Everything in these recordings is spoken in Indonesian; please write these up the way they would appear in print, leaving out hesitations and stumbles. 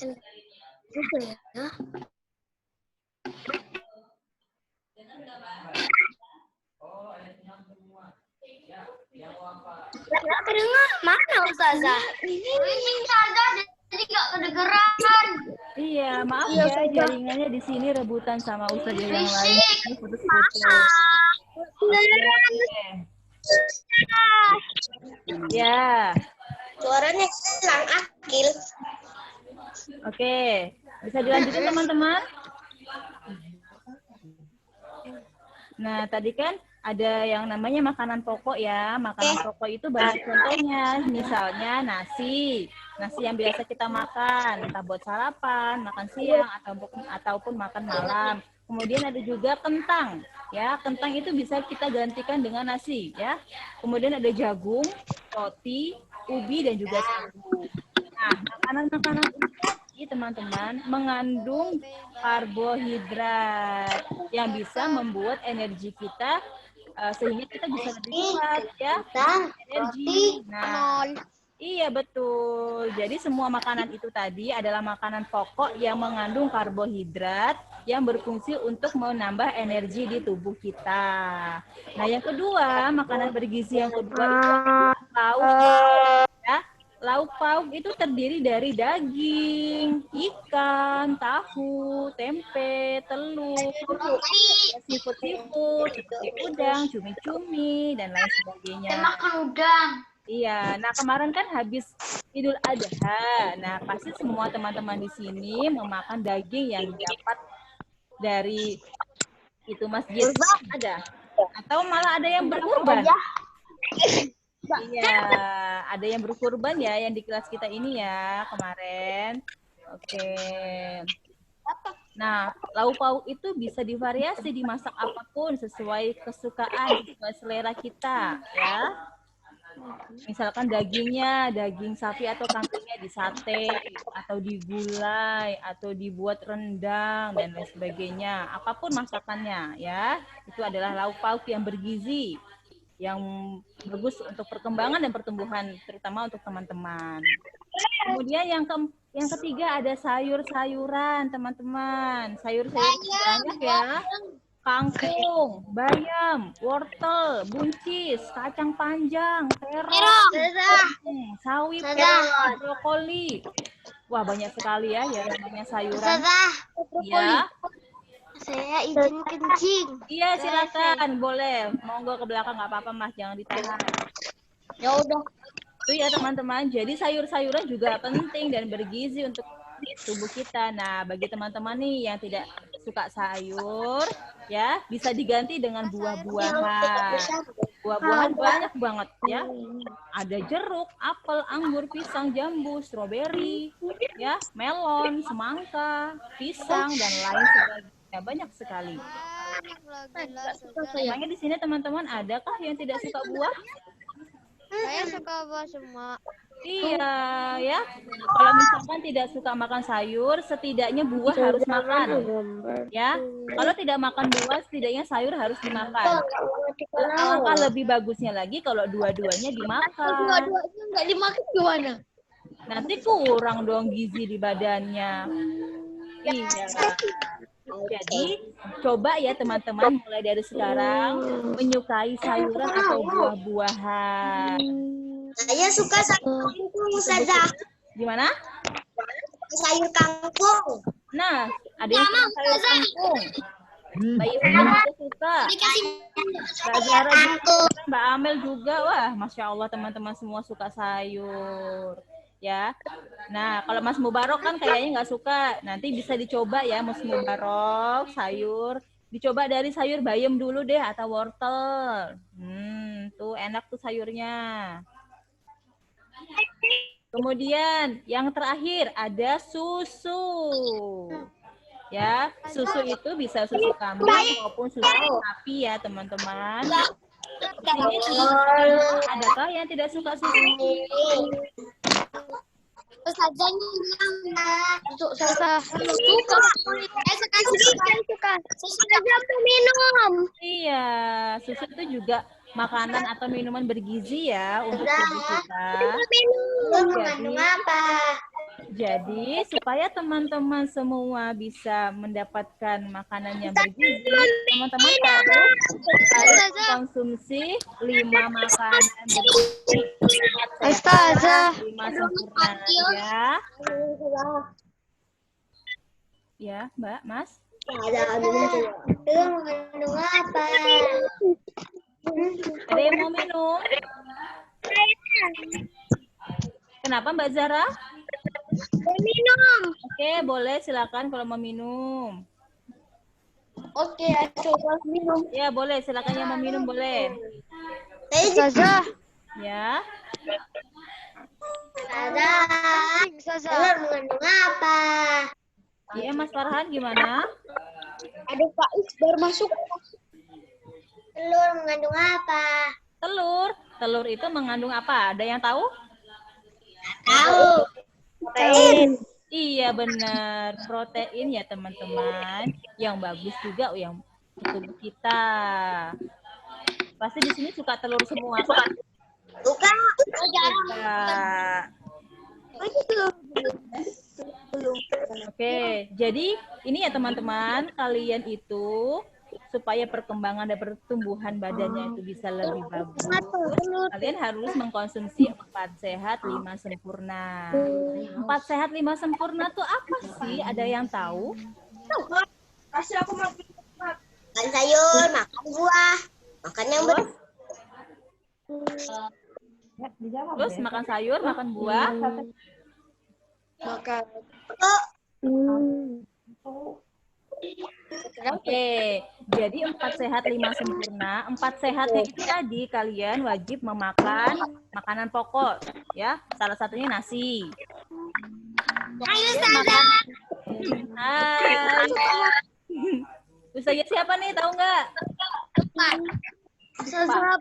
Nggak kedengar. Mana Ustazah? Ini Ustazah jadi nggak kedengeran. Iya, maaf ya, jaringannya di sini rebutan sama Ustazah yang lain. Ini putus-putus. Ya. Suaranya hilang, Akil. Oke, bisa dilanjutin teman-teman? Nah, tadi kan ada yang namanya makanan pokok ya. Makanan pokok itu banyak contohnya. Misalnya nasi. Nasi yang biasa kita makan, entah buat sarapan, makan siang, ataupun makan malam. Kemudian ada juga kentang. Ya, kentang itu bisa kita gantikan dengan nasi. Ya. Kemudian ada jagung, roti, ubi, dan juga sagu. Nah, makanan-makanan ini teman-teman mengandung karbohidrat yang bisa membuat energi kita sehingga kita bisa lebih kuat ya, energi. Nah, iya betul. Jadi semua makanan itu tadi adalah makanan pokok yang mengandung karbohidrat yang berfungsi untuk menambah energi di tubuh kita. Nah, yang kedua, makanan bergizi yang kedua itu adalah lauk. Ya. Lauk pauk itu terdiri dari daging, ikan, tahu, tempe, telur, seafood seperti udang, cumi-cumi, dan lain sebagainya. Makan udang. Iya, nah kemarin kan habis Idul Adha. Nah, pasti semua teman-teman di sini memakan daging yang dapat dari itu masjid. Ada? Atau malah ada yang berkurban? Iya, ada yang berkurban ya yang di kelas kita ini ya kemarin. Oke. Nah, lauk pauk itu bisa divariasi dimasak apapun sesuai kesukaan, sesuai selera kita ya. Misalkan dagingnya, daging sapi atau kambingnya disate atau digulai atau dibuat rendang dan lain sebagainya. Apapun masakannya ya, itu adalah lauk pauk yang bergizi, yang bagus untuk perkembangan dan pertumbuhan, terutama untuk teman-teman. Kemudian yang ketiga ada sayur-sayuran, teman-teman. Sayur-sayur banyak ya. Kangkung, bayam, wortel, buncis, kacang panjang, terong, sawi, brokoli. Wah, banyak sekali ya yang namanya sayuran. Ya. Saya izin kencing. Iya, silakan, boleh. Monggo ke belakang, nggak apa-apa, Mas, jangan ditahan. Ya udah. Itu ya teman-teman. Jadi sayur-sayuran juga penting dan bergizi untuk tubuh kita. Nah, bagi teman-teman nih yang tidak suka sayur, ya bisa diganti dengan buah-buahan. Buah-buahan banyak banget ya. Ada jeruk, apel, anggur, pisang, jambu, stroberi, ya, melon, semangka, pisang dan lain sebagainya. Banyak sekali. Emangnya di sini teman-teman adakah yang tidak suka buah? Saya suka buah semua. Iya, ya. Kalau misalkan tidak suka makan sayur, setidaknya buah harus makan. Ya, kalau tidak makan buah, setidaknya sayur harus dimakan. Alangkah lebih bagusnya lagi kalau dua-duanya dimakan. Dua-duanya nggak dimakan gimana? Nanti kurang dong gizi di badannya. Iya. Jadi, coba ya teman-teman mulai dari sekarang menyukai sayuran atau buah-buahan. Saya suka sayur kangkung, Ustazah. Gimana? Sayur kangkung. Nah, ada yang suka sayur kangkung. Mbak Irfan juga suka. Mbak Zara juga suka. Mbak Amel juga. Wah, Masya Allah teman-teman semua suka sayur. Ya, nah kalau Mas Mubarok kan kayaknya nggak suka. Nanti bisa dicoba ya Mas Mubarok sayur. Dicoba dari sayur bayam dulu deh atau wortel. Tuh enak tuh sayurnya. Kemudian yang terakhir ada susu. Ya, susu itu bisa susu kambing maupun susu sapi ya teman-teman. Ini adakah yang tidak suka susu? Ustazahnya suka. Suka. Ustazah mau minum. Iya, susu itu juga makanan atau minuman bergizi ya untuk tubuh kita. Minum. Mengandung apa? Jadi supaya teman-teman semua bisa mendapatkan makanan yang bergizi, teman-teman harus konsumsi 5 makanan bergizi. Ustazah. 5 sempurna ya. Ya, Mbak, Mas. Itu mengandung apa? Ada yang mau minum? Kenapa Mbak Zara? Minum. Oke, boleh silakan kalau mau minum. Oke, coba minum. Ya, boleh silakan yang mau minum boleh. Ustazah. Ya. Ustazah. Telur mengandung apa? Iya, Mas Farhan gimana? Ada Pak Isbar masuk. Telur mengandung apa? Telur. Telur itu mengandung apa? Ada yang tahu? Tahu. Protein. Iya, benar. Protein ya, teman-teman. Yang bagus juga yang tubuh kita. Pasti di sini suka telur semua, kan? Suka. Oh, jarang. Oke, jadi ini ya teman-teman, kalian itu supaya perkembangan dan pertumbuhan badannya itu bisa lebih bagus, kalian harus mengkonsumsi 4 sehat 5 sempurna. 4 sehat 5 sempurna tuh apa sih? Ada yang tahu? Makan sayur, makan buah, makan yang Terus makan sayur, makan buah. makan. Oke, jadi 4 sehat 5 sempurna. 4 sehatnya itu tadi kalian wajib memakan makanan pokok, ya. Salah satunya nasi. Ayo Makan. Hai. Ustazah siapa nih? Tahu nggak? Ustazah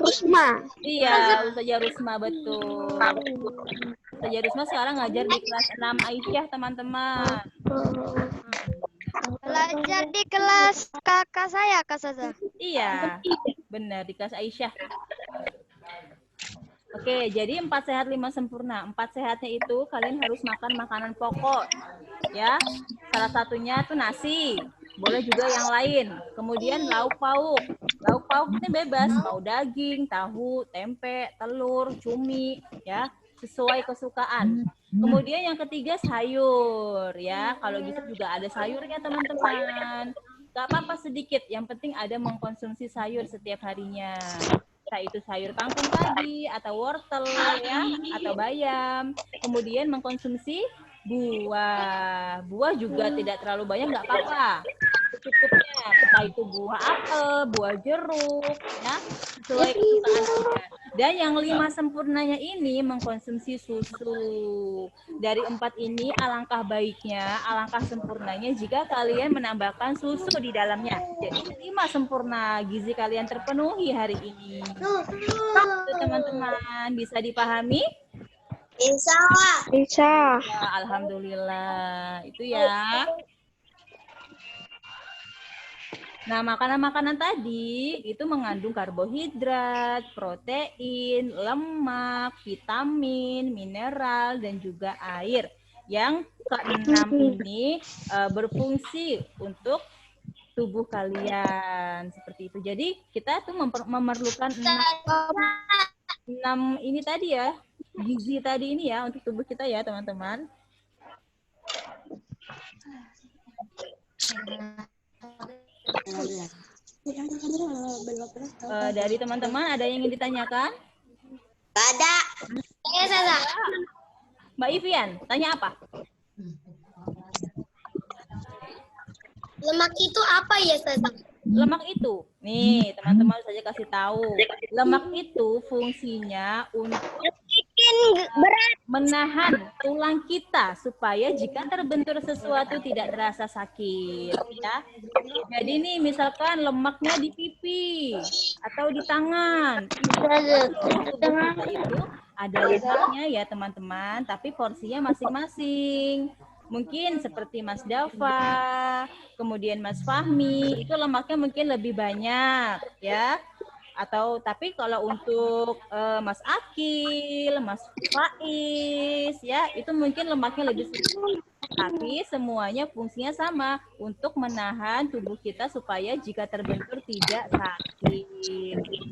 Rusma. Iya, Ustazah Rusma, betul. Ustazah Rusma sekarang ngajar di kelas 6 Aisyah, teman-teman. Belajar di kelas kakak saya, Kak Ustazah. Iya, benar di kelas Aisyah. Oke, jadi 4 sehat 5 sempurna. 4 sehatnya itu kalian harus makan makanan pokok, ya. Salah satunya tuh nasi, boleh juga yang lain. Kemudian lauk pauk. Lauk pauk ini bebas, mau daging, tahu, tempe, telur, cumi, ya, sesuai kesukaan. Kemudian yang ketiga sayur, ya. Kalau bisa juga ada sayurnya teman-teman. Gak apa-apa sedikit, yang penting ada mengkonsumsi sayur setiap harinya. Entah itu sayur kangkung tadi, atau wortel, ya, atau bayam. Kemudian mengkonsumsi buah. Buah juga tidak terlalu banyak, nggak apa-apa. Secukupnya, entah itu buah apel, buah jeruk, ya, sesuai kesukaan kita. Dan yang 5 sempurnanya ini mengkonsumsi susu. Dari 4 ini alangkah baiknya, alangkah sempurnanya jika kalian menambahkan susu di dalamnya. Jadi 5 sempurna gizi kalian terpenuhi hari ini. Itu teman-teman, bisa dipahami? Bisa. Ya, alhamdulillah. Itu ya. Nah, makanan-makanan tadi itu mengandung karbohidrat, protein, lemak, vitamin, mineral, dan juga air. Yang keenam ini berfungsi untuk tubuh kalian. Seperti itu. Jadi, kita tuh memerlukan 6 ini tadi ya, gizi tadi ini ya untuk tubuh kita ya, teman-teman. Dari teman-teman ada yang ingin ditanyakan? Ada. Saya salah. Mbak Ivian, tanya apa? Lemak itu apa ya, Ustazah? Lemak itu, nih teman-teman saja kasih tahu. Lemak itu fungsinya untuk Berat. menahan tulang kita supaya jika terbentur sesuatu tidak terasa sakit, ya. Jadi nih misalkan lemaknya di pipi atau di tangan, tubuh kita itu ada lemaknya ya teman-teman, tapi porsinya masing-masing. Mungkin seperti Mas Dava, kemudian Mas Fahmi, itu lemaknya mungkin lebih banyak, ya. Atau tapi kalau untuk Mas Akil, Mas Faiz ya, itu mungkin lemaknya lebih sedikit. Tapi semuanya fungsinya sama untuk menahan tubuh kita supaya jika terbentur tidak sakit.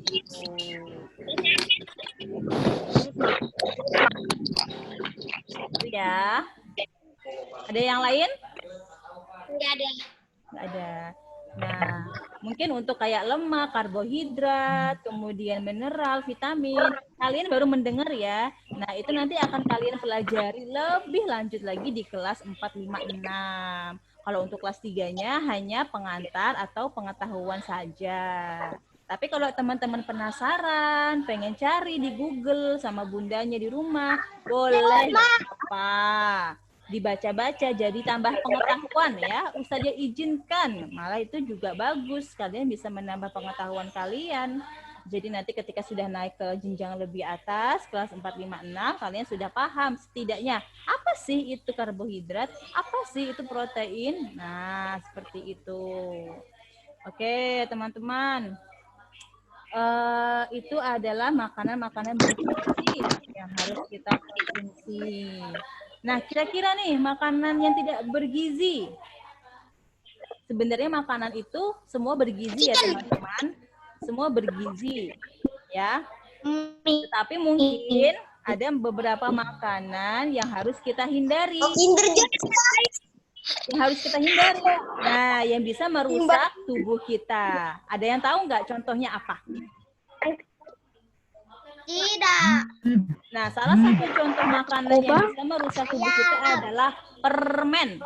Gitu. Itu ya. Ada yang lain? Enggak ada. Nggak ada. Nah, mungkin untuk kayak lemak, karbohidrat, kemudian mineral, vitamin, kalian baru mendengar ya. Nah, itu nanti akan kalian pelajari lebih lanjut lagi di kelas 4, 5, 6. Kalau untuk kelas 3-nya hanya pengantar atau pengetahuan saja. Tapi kalau teman-teman penasaran, pengen cari di Google sama bundanya di rumah, boleh apa? Dibaca-baca jadi tambah pengetahuan ya. Ustazah izinkan, malah itu juga bagus, kalian bisa menambah pengetahuan kalian. Jadi nanti ketika sudah naik ke jenjang lebih atas kelas 4, 5, 6, kalian sudah paham setidaknya apa sih itu karbohidrat, apa sih itu protein. Nah, seperti itu. Oke, teman-teman. Itu adalah makanan-makanan bergizi yang harus kita konsumsi. Nah, kira-kira nih makanan yang tidak bergizi. Sebenarnya makanan itu semua bergizi ya teman-teman. Semua bergizi ya. Tetapi mungkin ada beberapa makanan yang harus kita hindari. Kinder Joy. Yang harus kita hindari. Nah, yang bisa merusak tubuh kita. Ada yang tahu nggak contohnya apa? Tidak. Nah, salah satu contoh makanan yang bisa merusak tubuh kita adalah permen.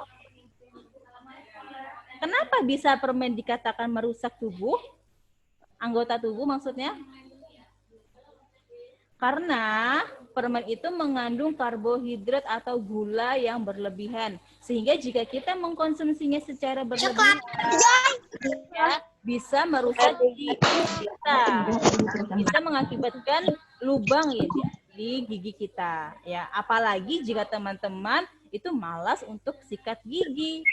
Kenapa bisa permen dikatakan merusak tubuh? Anggota tubuh maksudnya? Karena permen itu mengandung karbohidrat atau gula yang berlebihan. Sehingga jika kita mengkonsumsinya secara berlebihan, ya, bisa merusak gigi kita. Bisa mengakibatkan lubang ya di gigi kita. Ya, apalagi jika teman-teman itu malas untuk sikat gigi.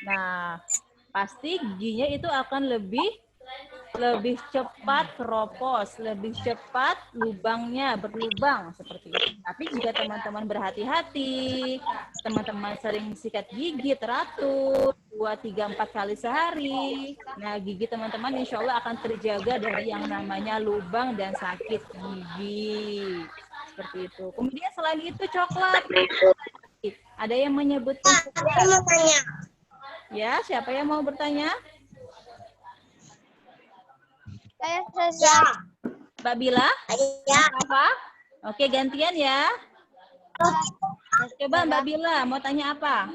Nah, pasti giginya itu akan lebih cepat keropos, lebih cepat lubangnya berlubang seperti itu. Tapi jika teman-teman berhati-hati, teman-teman sering sikat gigi teratur 2, 3, 4 kali sehari, nah gigi teman-teman insya Allah akan terjaga dari yang namanya lubang dan sakit gigi. Seperti itu. Kemudian selain itu coklat. Ada yang menyebutkan Saya mau tanya. ya, siapa yang mau bertanya? Saya Ya. saja. Mbak Bila? Ya. Apa? Oke, gantian ya. Coba Mbak Bila, mau tanya apa?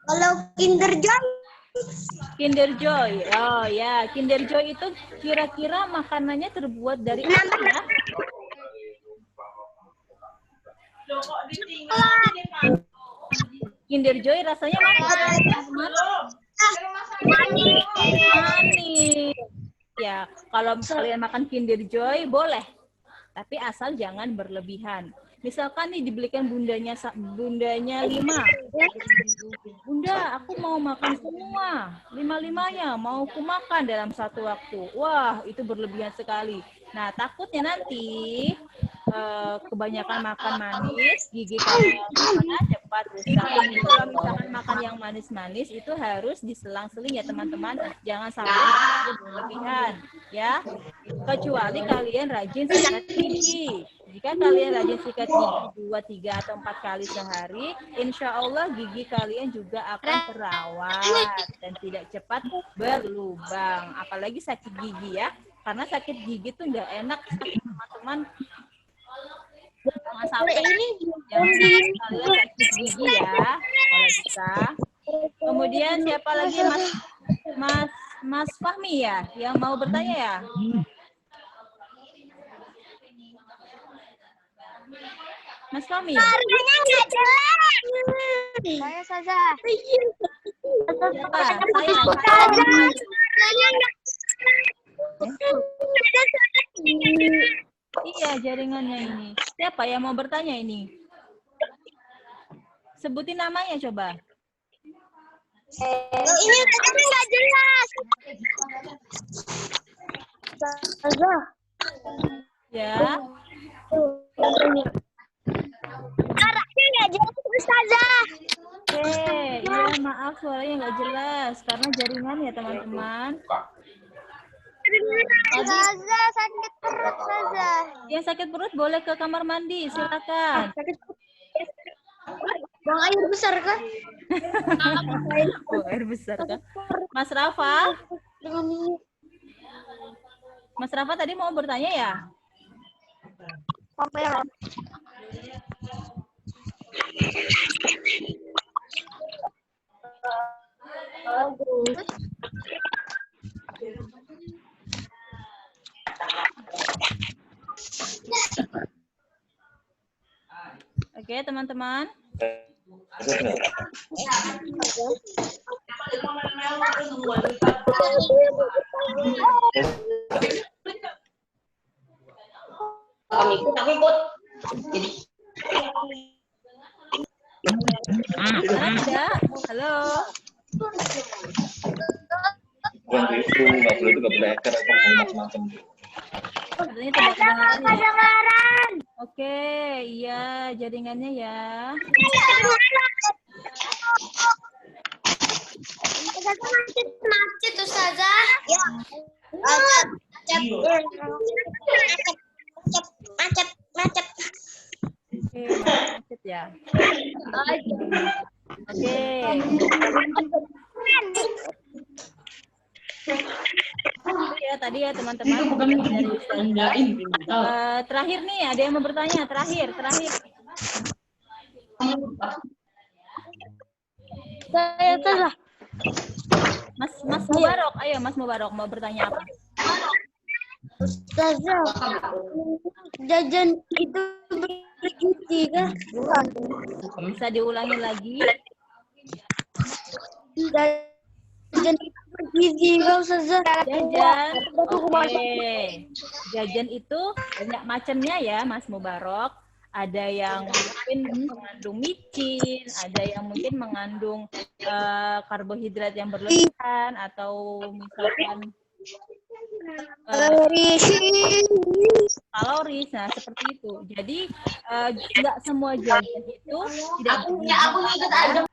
Kalau Kinder Joy. Kinder Joy. Oh ya, Kinder Joy itu kira-kira makanannya terbuat dari apa ya? Kinder Joy rasanya manis. Ya, kalau kalian makan Kinder Joy boleh, tapi asal jangan berlebihan. Misalkan nih dibelikan bundanya 5. Bunda, aku mau makan semua, 5-5-nya mau aku makan dalam satu waktu. Wah, itu berlebihan sekali. Nah, takutnya nanti kebanyakan makan manis, gigi kalian cepat rusak. Jadi kalau misalkan makan yang manis-manis itu harus diselang-seling ya teman-teman. Jangan sampai berlebihan ya. Kecuali kalian rajin sikat gigi. Jika kalian rajin sikat gigi 2, 3, atau 4 kali sehari, insya Allah gigi kalian juga akan terawat dan tidak cepat berlubang. Apalagi sakit gigi ya. Karena sakit gigi tuh nggak enak teman-teman. Jangan sampai kalian sakit gigi ya, kalau bisa. Kemudian siapa lagi Mas Fahmi ya, yang mau bertanya ya? Mas Fahmi. Harganya nggak jelas. Saya saja. Siapa? Saya. Harganya nggak Iya, jaringannya ini. Siapa yang mau bertanya ini? Sebutin namanya coba. Ini harganya nggak jelas. Ustazah. Ya. Suaranya nggak jelas, Ustazah. Oke, iya maaf suaranya nggak jelas karena jaringan ya teman-teman. Ustazah, sakit perut, Ustazah. Yang sakit perut boleh ke kamar mandi, silakan. Buang air besar kan? Oh, air besar kan? Mas Rafa? Mas Rafa tadi mau bertanya ya? Oke, teman-teman. Ada tidak? Halo. Nggak boleh hacker atau macam-macam. Katanya tidak kedengaran ya? Oke, iya jaringannya ya. Macet, Ustazah. Ya. Macet. Oke, macet ya. Oke. Tadi ya teman-teman. Terakhir nih, ada yang mau bertanya. Terakhir. Mas Mubarok, ayo Mas Mubarok mau bertanya apa? Ustazah, jajan itu bergizi kan? Bisa diulangi lagi? Jajan itu bergizi kan, Ustazah? Jajan. Oke. Jajan itu banyak macamnya ya, Mas Mubarok. Ada yang mungkin mengandung micin, ada yang mungkin mengandung karbohidrat yang berlebihan, atau misalkan kaloris. Nah, seperti itu. Jadi nggak semua jajan itu tidak bergizi.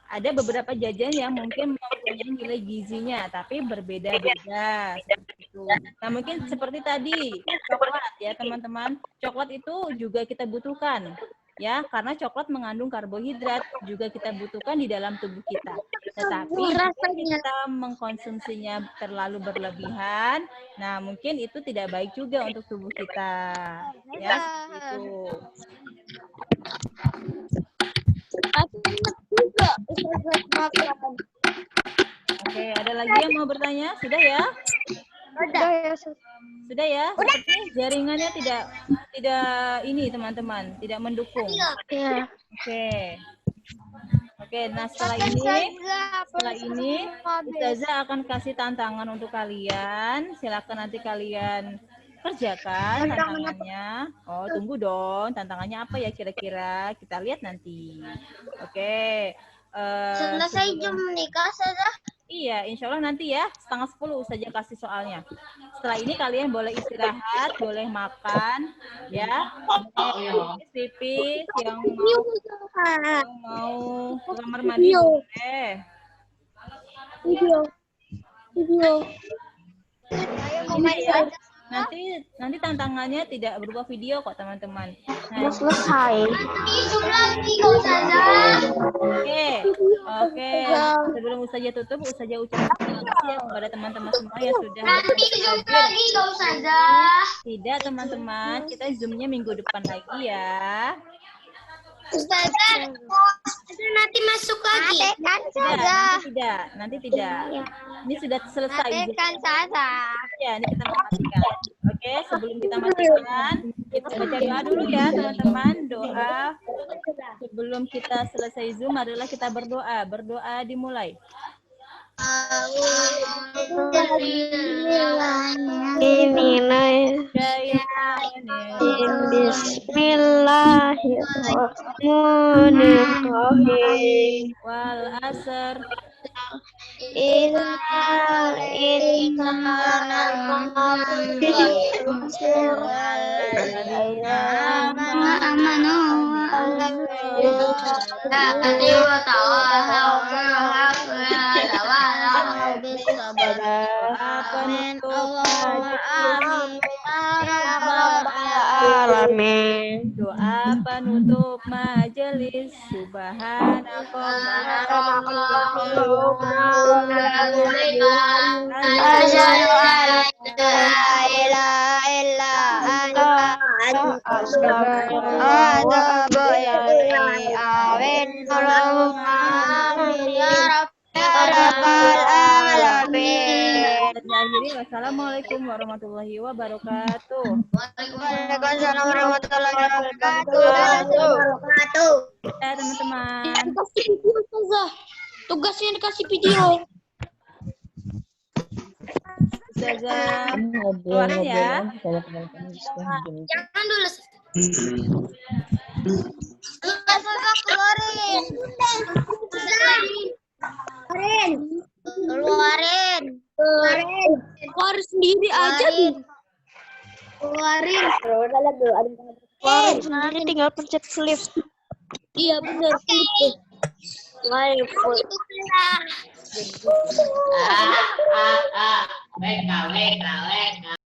Ada beberapa jajan yang mungkin mempunyai nilai gizinya, tapi berbeda-beda seperti itu. Nah, mungkin seperti tadi coklat ya teman-teman. Coklat itu juga kita butuhkan ya, karena coklat mengandung karbohidrat, juga kita butuhkan di dalam tubuh kita. Tetapi jika kita mengkonsumsinya terlalu berlebihan, nah mungkin itu tidak baik juga untuk tubuh kita. Ya, seperti itu. Oke, ada lagi yang mau bertanya? Sudah ya? Sudah ya? Sepertinya jaringannya tidak ini teman-teman, tidak mendukung. Oke, nah setelah ini Ustazah akan kasih tantangan untuk kalian. Silakan nanti kalian kerjakan tantangannya. Oh, tunggu dong. Tantangannya apa ya kira-kira? Kita lihat nanti. Oke. Selesai jam nikah, Ustazah. Iya, insya Allah nanti ya 9:30 Ustazah kasih soalnya. Setelah ini kalian boleh istirahat, boleh makan, ya. Tipis yang mau ke kamar mandi boleh. Video. Ini ya. Nanti tantangannya tidak berupa video kok teman-teman. Nah, Selesai. Zoom lagi, Ustazah. Oke. Sebelum Ustazah tutup, Ustazah ucapkan terima kasih ya kepada teman-teman semua yang sudah Zoom lagi, Ustazah. Tidak teman-teman, kita zoomnya minggu depan lagi ya. Ustazah, nanti masuk lagi. Nanti tidak. Ini sudah selesai. Ya, ini kita matikan. Oke, sebelum kita matikan, kita baca doa dulu ya teman-teman. Doa sebelum kita selesai Zoom adalah kita berdoa. Berdoa dimulai. Bismillahirrahmanirrahim. Wal asr innal insana Alladzina amanu alamin. Doa penutup majelis. Asyhadu an la ilaha illa anta astaghfiruka wa atubu ilaik. Amin. Allahumma ya rabbal alamin. Akhiri, wassalamualaikum warahmatullahi wabarakatuh. Waalaikumsalam warahmatullahi wabarakatuh. Wabarakatuh. Ya teman-teman. Dikasih video, Ustazah. Tugasnya dikasih video. Ustazah keluarin ya. Jangan dulu. Ustazah keluarin. Keluarin. Keluarin sendiri aja tuh. Keluarin. Keluarin sendiri tinggal pencet flip. Iya benar. Flip. WK.